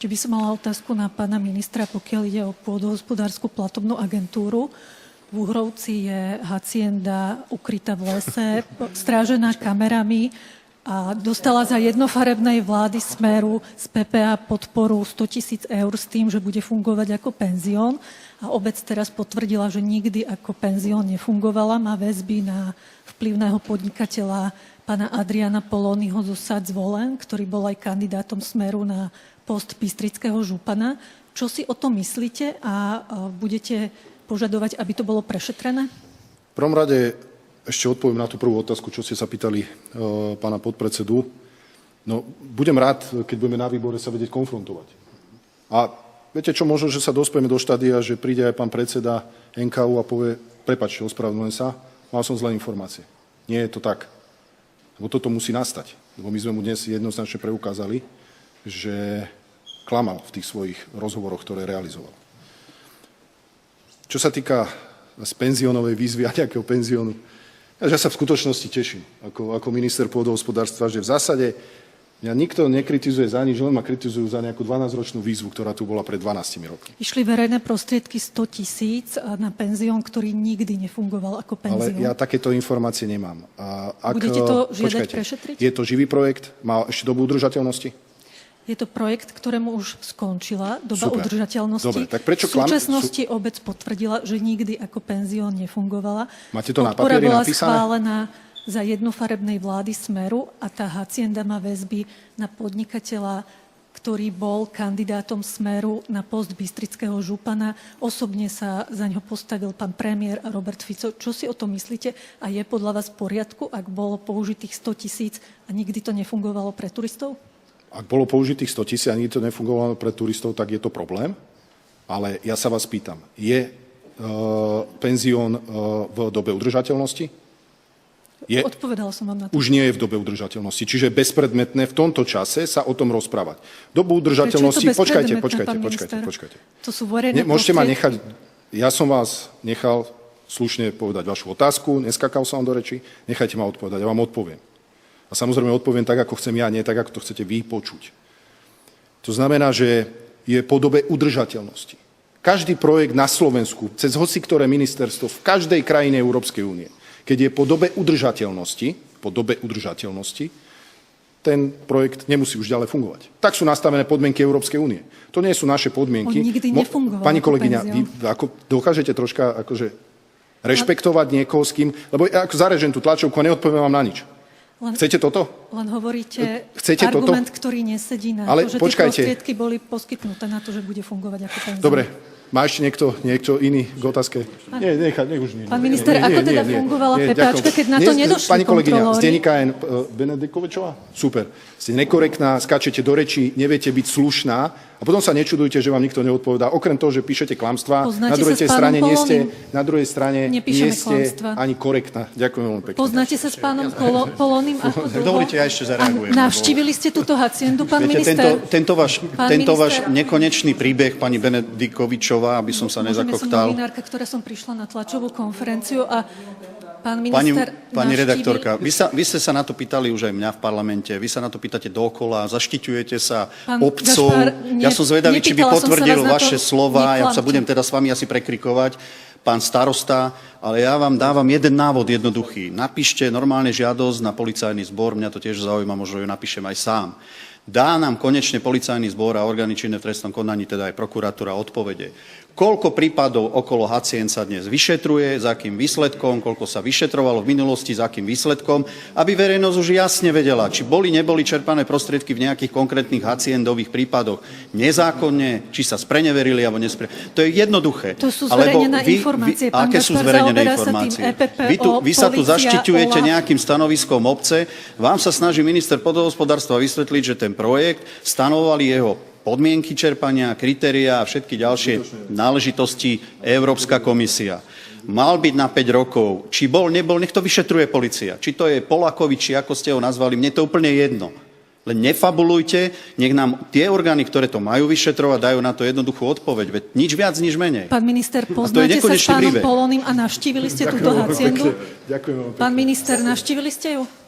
Ešte by som mala otázku na pána ministra, pokiaľ ide o pôdohospodársku platobnú agentúru. V Uhrovci je hacienda ukrytá v lese, strážená kamerami a dostala za jednofarebnej vlády Smeru z PPA podporu 100 000 eur s tým, že bude fungovať ako penzión. A obec teraz potvrdila, že nikdy ako penzión nefungovala. Má väzby na vplyvného podnikateľa pána Adriana Polonyho zo Sadzvolen, ktorý bol aj kandidátom Smeru na post bystrického župana. Čo si o tom myslíte a budete požadovať, aby to bolo prešetrené? V prvom rade ešte odpoviem na tú prvú otázku, čo ste sa pýtali pána podpredsedu. No, budem rád, keď budeme na výbore sa vedieť konfrontovať. A viete čo, možno, že sa dospieme do štádia, že príde aj pán predseda NKU a povie, prepáčte, ospravedlňujem sa, mal som zlé informácie. Nie je to tak. Lebo toto musí nastať. Lebo my sme mu dnes jednoznačne preukázali, že klamal v tých svojich rozhovoroch, ktoré realizoval. Čo sa týka z penziónovej výzvy a nejakého penziónu, ja sa v skutočnosti teším ako minister pôdohospodárstva, že v zásade mňa nikto nekritizuje za nič, len ma kritizujú za nejakú 12-ročnú výzvu, ktorá tu bola pred 12 rokmi. Išli verejné prostriedky 100 000 na penzión, ktorý nikdy nefungoval ako penzión. Ale ja takéto informácie nemám. Budete to žiadať prešetriť? Je to živý projekt? Má ešte dobu udržateľnosti? Je to projekt, ktorému už skončila doba Super. udržateľnosti. Dobre, tak prečo v súčasnosti obec potvrdila, že nikdy ako penzión nefungovala. Máte to na papieri bola napísané? schválená za jednofarebnej vlády Smeru a tá hacienda má väzby na podnikateľa, ktorý bol kandidátom Smeru na post bystrického župana. Osobne sa za ňo postavil pán premiér a Robert Fico. Čo si o tom myslíte? A je podľa vás v poriadku, ak bolo použitých 100 000 a nikdy to nefungovalo pre turistov? Ak bolo použitých 100 000 a nikdy to nefungovalo pre turistov, tak je to problém. Ale ja sa vás pýtam, je penzión v dobe udržateľnosti? Odpovedala som vám na to. Už nie je v dobe udržateľnosti. Čiže bezpredmetné v tomto čase sa o tom rozprávať. Dobu udržateľnosti... Počkajte. To sú verejné môžete ma nechať... Ja som vás nechal slušne povedať vašu otázku, neskakal som vám do reči, nechajte ma odpovedať, ja vám odpoviem. A samozrejme odpoviem tak, ako chcem ja, nie tak, ako to chcete vy počuť. To znamená, že je po dobe udržateľnosti. Každý projekt na Slovensku, cez hociktoré ministerstvo v každej krajine Európskej únie, keď je po dobe udržateľnosti, ten projekt nemusí už ďalej fungovať. Tak sú nastavené podmienky Európskej únie. To nie sú naše podmienky. On nikdy nefungoval. Pani kolegyňa, vy dokážete troška rešpektovať niekoho s kým, lebo ja zarežem tú tlačovku a neodpoviem vám na nič. Chcete toto? Len hovoríte Chcete argument, toto? ktorý nesedí na Ale to, že počkajte. tie prostriedky boli poskytnuté na to, že bude fungovať ako penzión. Dobre. Má ešte niekto iný k otázke? Nech už nie. Pán minister, ako teda fungovala prepáčka, keď na to nedošli Pani kolegyňa, kontrolóri? z denníka N. Benedikovičová? Super. Ste nekorektná, skáčete do rečí, neviete byť slušná a potom sa nečudujte, že vám nikto neodpovedá. Okrem toho, že píšete klamstvá, na druhej strane nie ste ani korektná. Ďakujem veľmi pekne. Poznáte sa s pánom Poloným? Dovolite, ja ešte zareagujem. Navštívili ste túto haciendu, pán minister? Tento váš nekonečný príbeh, pani Benedikovičová, aby som sa nezakoktal. Som novinárka, ktorá som prišla na tlačovú konferenciu a pán minister Pani redaktorka, vy ste sa na to pýtali už aj mňa v parlamente, vy sa na to pýtate dookola, zaštiťujete sa obcov. Ja som zvedavý, či by potvrdil vaše slova, ja sa budem teda s vami asi prekrikovať, pán starosta, ale ja vám dávam jeden návod jednoduchý. Napíšte normálne žiadosť na policajný zbor, mňa to tiež zaujíma, možno ju napíšem aj sám. Dá nám konečne policajný zbor a orgány činné v trestnom konaní, teda aj prokuratúra, odpovede. Koľko prípadov okolo hacien sa dnes vyšetruje, za akým výsledkom, koľko sa vyšetrovalo v minulosti, za akým výsledkom, aby verejnosť už jasne vedela, či neboli čerpané prostriedky v nejakých konkrétnych haciendových prípadoch nezákonne, či sa spreneverili alebo nespreneverili. To je jednoduché. To sú zverejnené informácie. Aké sú zverejnené informácie? Vy sa tu zaštiťujete nejakým stanoviskom obce, vám sa snaží minister pôdohospodárstva vysvetliť, že ten projekt stanovovali jeho podmienky čerpania, kritériá a všetky ďalšie náležitosti Európska komisia. Mal byť na 5 rokov. Či nebol, nech to vyšetruje polícia. Či to je Polakovič, či ako ste ho nazvali, mne to úplne jedno. Len nefabulujte, nech nám tie orgány, ktoré to majú vyšetrovať, dajú na to jednoduchú odpoveď. Veď nič viac, nič menej. Pán minister, poznáte sa s pánom Poloným a navštívili ste túto haciendu? Ďakujem. Pán minister, navštívili ste ju?